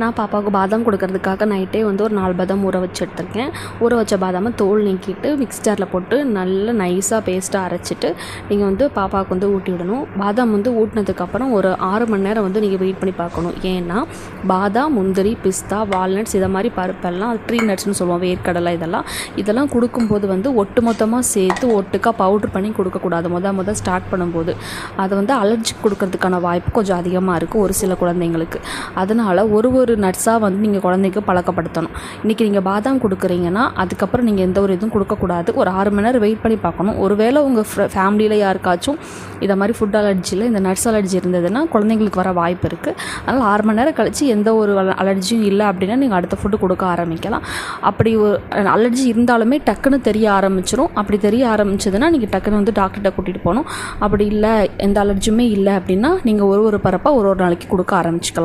நான் பாப்பாவுக்கு பாதாம் கொடுக்கறதுக்காக நைட்டே வந்து ஒரு 4 பாதாம் ஊற வச்சு எடுத்திருக்கேன். ஊற வச்ச பாதாமை தோல் நீக்கிட்டு மிக்ஸ் ஜாரில் போட்டு நல்லா நைஸாக பேஸ்ட்டாக அரைச்சிட்டு நீங்கள் வந்து பாப்பாவுக்கு வந்து ஊட்டி விடணும். பாதாம் வந்து ஊட்டினதுக்கப்புறம் ஒரு 6 மணி நேரம் வந்து நீங்கள் வெயிட் பண்ணி பார்க்கணும். ஏன்னா பாதாம், முந்திரி, பிஸ்தா, வால்நட்ஸ் இதை மாதிரி பருப்பெல்லாம் ட்ரீ நட்ஸ்னு சொல்லுவோம், வேர்க்கடலை, இதெல்லாம் கொடுக்கும்போது வந்து ஒட்டுமொத்தமாக சேர்த்து ஒட்டுக்காக பவுட்ரு பண்ணி கொடுக்கக்கூடாது. முதல் ஸ்டார்ட் பண்ணும்போது அது வந்து அலர்ஜி கொடுக்கறதுக்கான வாய்ப்பு கொஞ்சம் அதிகமாக இருக்குது ஒரு சில குழந்தைங்களுக்கு. அதனால் ஒரு நட்ஸாக வந்து நீங்கள் குழந்தைக்கு பழக்கப்படுத்தணும். இன்றைக்கி நீங்கள் பாதாம் கொடுக்குறீங்கன்னா அதுக்கப்புறம் நீங்கள் எந்த ஒரு இதுவும் கொடுக்கக்கூடாது. ஒரு 6 மணி நேரம் வெயிட் பண்ணி பார்க்கணும். ஒருவேளை உங்கள் ஃபேமிலியில் யாருக்காச்சும் இதை மாதிரி ஃபுட் அலர்ஜியில் இந்த நட்ஸ் அலர்ஜி இருந்ததுன்னா குழந்தைங்களுக்கு வர வாய்ப்பு இருக்குது. அதனால் 6 மணி நேரம் கழித்து எந்த ஒரு அலர்ஜியும் இல்லை அப்படின்னா நீங்கள் அடுத்த ஃபுட்டு கொடுக்க ஆரம்பிக்கலாம். அப்படி ஒரு அலர்ஜி இருந்தாலுமே டக்குன்னு தெரிய ஆரம்பிச்சிடும். அப்படி தெரிய ஆரம்பிச்சதுன்னா நீங்கள் டக்குன்னு வந்து டாக்டர்கிட்ட கூட்டிகிட்டு போகணும். அப்படி இல்லை, எந்த அலர்ஜியுமே இல்லை அப்படின்னா நீங்கள் ஒரு பரப்பாக ஒரு நாளைக்கு கொடுக்க ஆரம்பிச்சிக்கலாம்.